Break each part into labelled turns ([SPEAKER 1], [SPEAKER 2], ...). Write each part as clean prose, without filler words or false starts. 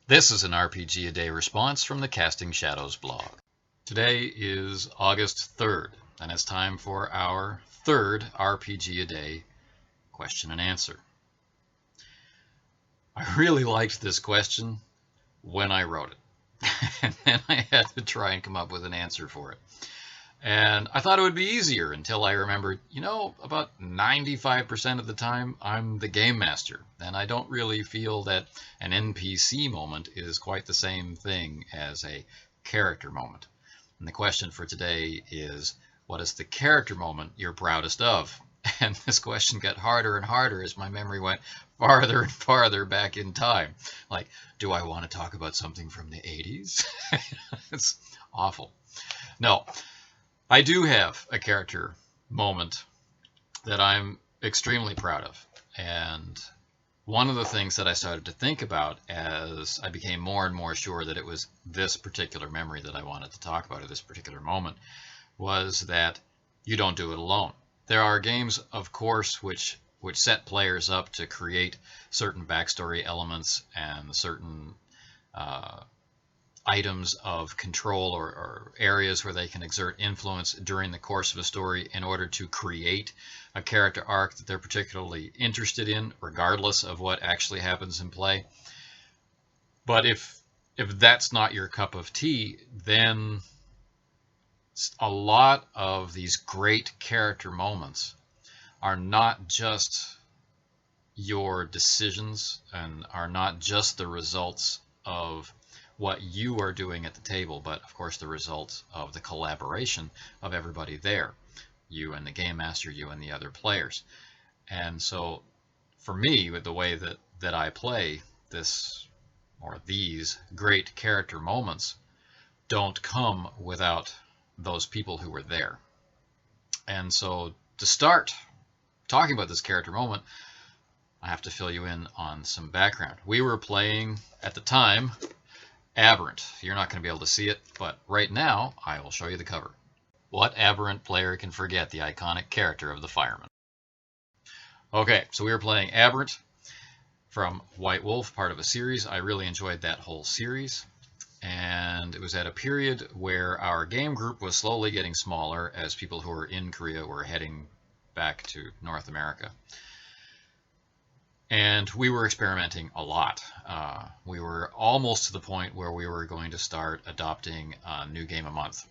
[SPEAKER 1] This is an RPG a Day response from the Casting Shadows blog. Today is August 3rd, and it's time for our third RPG a Day question and answer. I really liked this question when I wrote it, and then I had to try and come up with an answer for it. And I thought it would be easier until I remembered, about 95% of the time I'm the game master, and I don't really feel that an NPC moment is quite the same thing as a character moment. And the question for today is, what is the character moment you're proudest of? And this question got harder and harder as my memory went farther and farther back in time. Like, do I want to talk about something from the 80s? It's awful. No. I do have a character moment that I'm extremely proud of. And one of the things that I started to think about as I became more and more sure that it was this particular memory that I wanted to talk about, or this particular moment, was that you don't do it alone. There are games, of course, which set players up to create certain backstory elements and certain items of control or areas where they can exert influence during the course of a story in order to create a character arc that they're particularly interested in, regardless of what actually happens in play. But if that's not your cup of tea, then a lot of these great character moments are not just your decisions and are not just the results of what you are doing at the table, but of course the result of the collaboration of everybody there, you and the game master, you and the other players. And so for me, with the way that I play, this or these great character moments don't come without those people who were there. And so to start talking about this character moment, I have to fill you in on some background. We were playing at the time Aberrant. You're not going to be able to see it, but right now I will show you the cover. What Aberrant player can forget the iconic character of the fireman? Okay, so we were playing Aberrant from White Wolf, part of a series. I really enjoyed that whole series, and it was at a period where our game group was slowly getting smaller as people who were in Korea were heading back to North America. And we were experimenting a lot. We were almost to the point where we were going to start adopting a new game a month.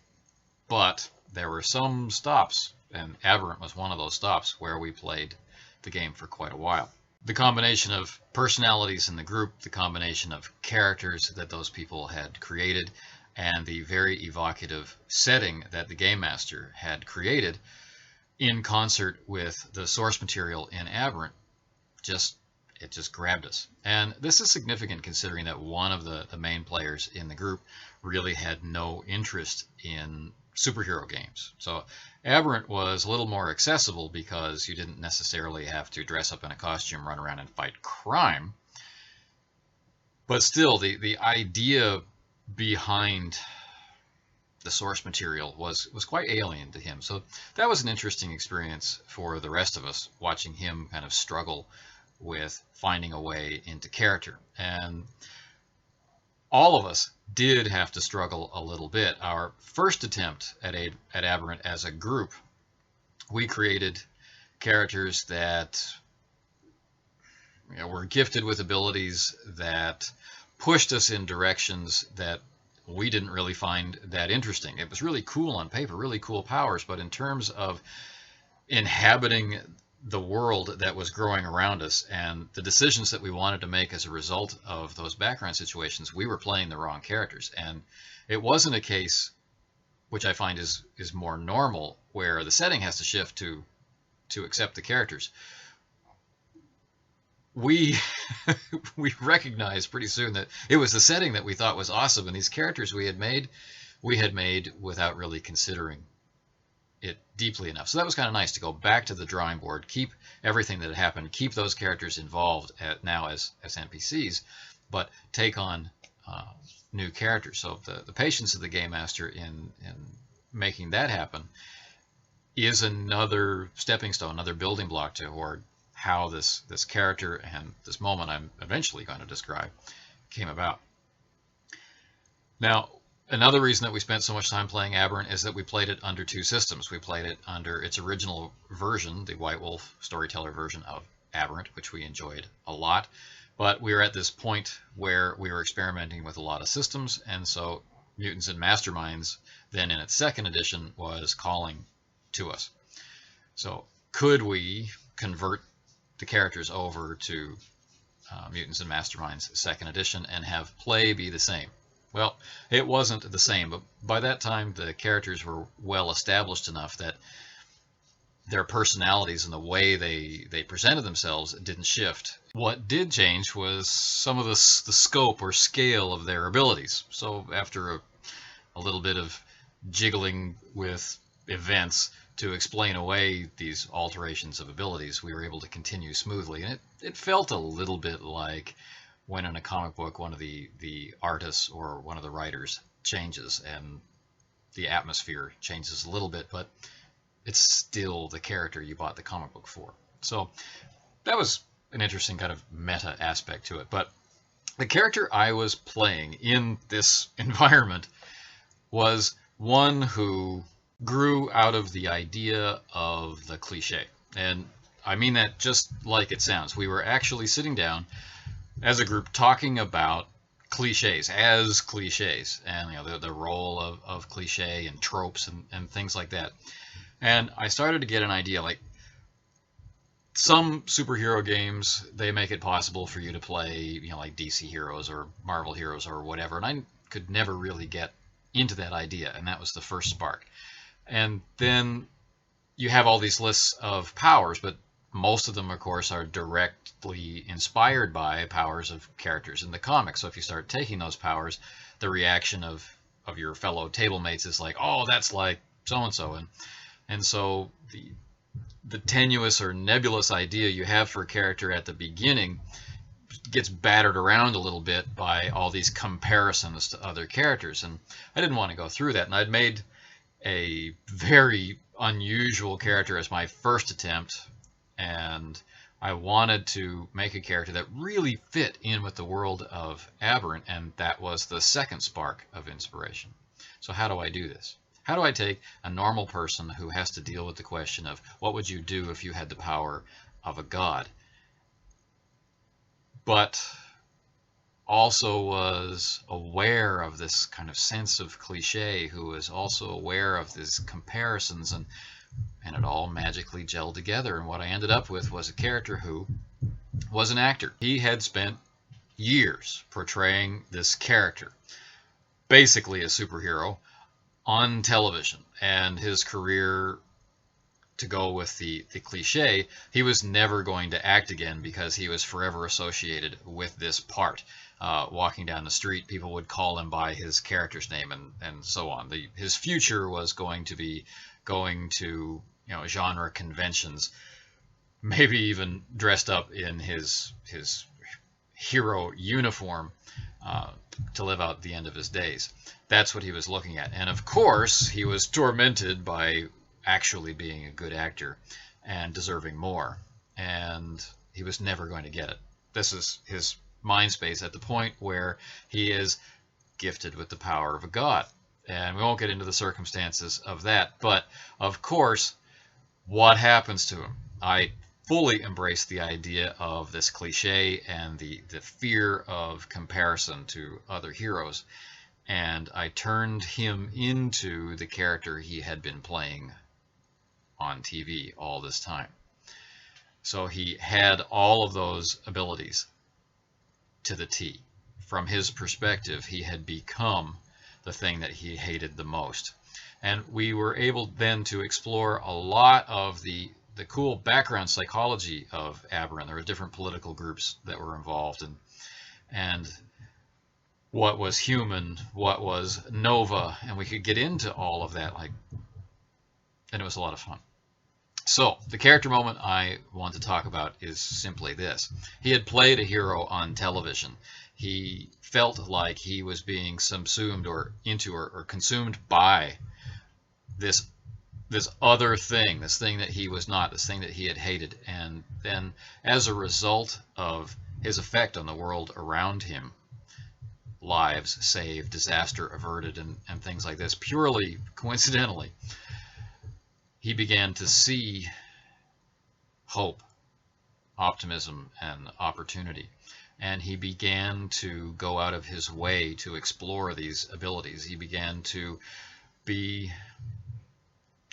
[SPEAKER 1] But there were some stops, and Aberrant was one of those stops, where we played the game for quite a while. The combination of personalities in the group, the combination of characters that those people had created, and the very evocative setting that the game master had created in concert with the source material in Aberrant it just grabbed us. And this is significant considering that one of the main players in the group really had no interest in superhero games. So Aberrant was a little more accessible because you didn't necessarily have to dress up in a costume, run around and fight crime. But still, the idea behind the source material was quite alien to him. So that was an interesting experience for the rest of us, watching him kind of struggle with finding a way into character. And all of us did have to struggle a little bit. Our first attempt at Aberrant as a group, we created characters that were gifted with abilities that pushed us in directions that we didn't really find that interesting. It was really cool on paper, really cool powers, but in terms of inhabiting the world that was growing around us and the decisions that we wanted to make as a result of those background situations, we were playing the wrong characters. And it wasn't a case, which I find is more normal, where the setting has to shift to accept the characters. We we recognized pretty soon that it was the setting that we thought was awesome, and these characters we had made without really considering it deeply enough. So that was kind of nice to go back to the drawing board, keep everything that had happened, keep those characters involved now as NPCs, but take on new characters. So the patience of the game master in making that happen is another stepping stone, another building block toward how this character and this moment I'm eventually going to describe came about. Now, another reason that we spent so much time playing Aberrant is that we played it under two systems. We played it under its original version, the White Wolf storyteller version of Aberrant, which we enjoyed a lot. But we were at this point where we were experimenting with a lot of systems, and so Mutants and Masterminds, then in its second edition, was calling to us. So could we convert the characters over to Mutants and Masterminds second edition and have play be the same? Well, it wasn't the same, but by that time the characters were well established enough that their personalities and the way they presented themselves didn't shift. What did change was some of the scope or scale of their abilities. So after a little bit of jiggling with events to explain away these alterations of abilities, we were able to continue smoothly. And it felt a little bit like when in a comic book one of the artists or one of the writers changes and the atmosphere changes a little bit, but it's still the character you bought the comic book for. So that was an interesting kind of meta aspect to it. But the character I was playing in this environment was one who grew out of the idea of the cliche. And I mean that just like it sounds. We were actually sitting down as a group talking about cliches as cliches, and the role of cliche and tropes and things like that. And I started to get an idea, like some superhero games, they make it possible for you to play, like DC heroes or Marvel heroes or whatever, and I could never really get into that idea, and that was the first spark. And then you have all these lists of powers, but most of them, of course, are directly inspired by powers of characters in the comics. So if you start taking those powers, the reaction of your fellow table mates is like, oh, that's like so-and-so. And so the tenuous or nebulous idea you have for a character at the beginning gets battered around a little bit by all these comparisons to other characters. And I didn't want to go through that. And I'd made a very unusual character as my first attempt, and I wanted to make a character that really fit in with the world of Aberrant, and that was the second spark of inspiration. So how do I do this? How do I take a normal person who has to deal with the question of what would you do if you had the power of a god, but also was aware of this kind of sense of cliche, who was also aware of these comparisons, and it all magically gelled together. And what I ended up with was a character who was an actor. He had spent years portraying this character, basically a superhero, on television, and his career, to go with the cliche, he was never going to act again because he was forever associated with this part. Walking down the street, people would call him by his character's name, and so on. His future was going to be going to genre conventions, maybe even dressed up in his hero uniform to live out the end of his days. That's what he was looking at. And of course, he was tormented by actually being a good actor and deserving more. And he was never going to get it. This is his mind space at the point where he is gifted with the power of a god. And we won't get into the circumstances of that. But of course, what happens to him? I fully embraced the idea of this cliche and the fear of comparison to other heroes. And I turned him into the character he had been playing on TV all this time. So he had all of those abilities to the T. From his perspective, he had become the thing that he hated the most. And we were able then to explore a lot of the cool background psychology of Aberrant. There were different political groups that were involved, and what was human, what was Nova, and we could get into all of that, and it was a lot of fun. So the character moment I want to talk about is simply this. He had played a hero on television. He felt like he was being subsumed or consumed by this other thing, this thing that he was not, this thing that he had hated. And then as a result of his effect on the world around him, lives saved, disaster averted, and things like this. Purely coincidentally, he began to see hope, optimism, and opportunity. And he began to go out of his way to explore these abilities. He began to be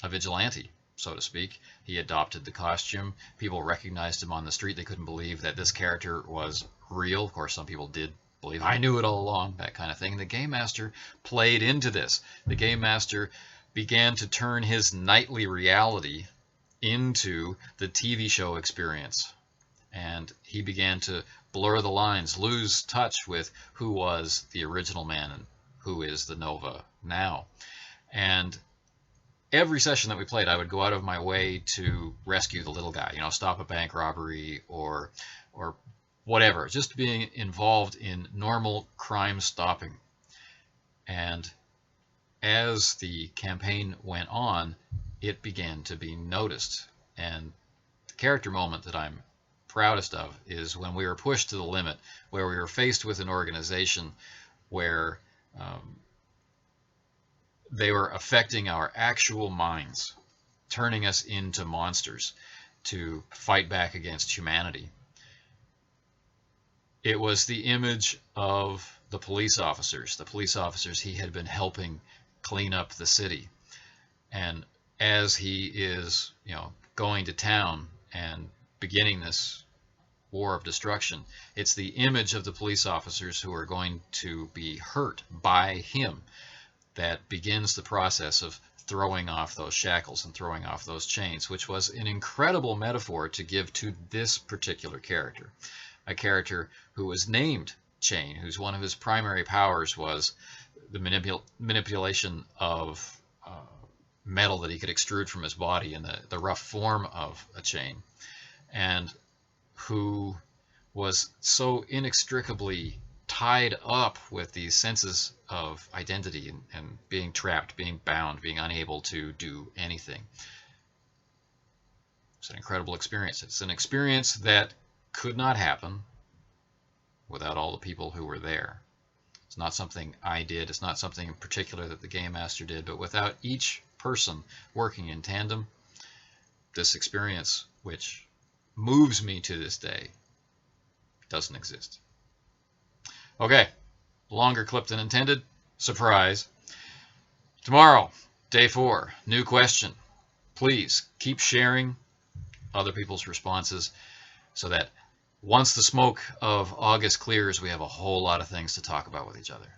[SPEAKER 1] a vigilante, so to speak. He adopted the costume. People recognized him on the street. They couldn't believe that this character was real. Of course, some people did believe, I knew it all along, that kind of thing. The Game Master played into this. The Game Master began to turn his nightly reality into the TV show experience. And he began to blur the lines, lose touch with who was the original man and who is the Nova now. And every session that we played, I would go out of my way to rescue the little guy, stop a bank robbery or whatever, just being involved in normal crime stopping. And as the campaign went on, it began to be noticed. And the character moment that I'm proudest of is when we were pushed to the limit, where we were faced with an organization where they were affecting our actual minds, turning us into monsters to fight back against humanity. It was the image of the police officers he had been helping clean up the city. And as he is, going to town and beginning this war of destruction, it's the image of the police officers who are going to be hurt by him that begins the process of throwing off those shackles and throwing off those chains, which was an incredible metaphor to give to this particular character. A character who was named Chain, whose one of his primary powers was the manipulation of metal that he could extrude from his body in the rough form of a chain, and who was so inextricably tied up with these senses of identity and being trapped, being bound, being unable to do anything. It's an incredible experience. It's an experience that could not happen without all the people who were there. It's not something I did. It's not something in particular that the Game Master did, but without each person working in tandem, this experience, which moves me to this day, doesn't exist. Okay, longer clip than intended. Surprise. Tomorrow, day 4, new question. Please keep sharing other people's responses so that once the smoke of August clears, we have a whole lot of things to talk about with each other.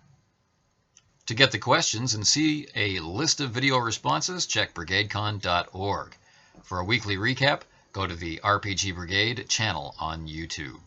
[SPEAKER 1] To get the questions and see a list of video responses, check brigadecon.org. For a weekly recap, go to the RPG Brigade channel on YouTube.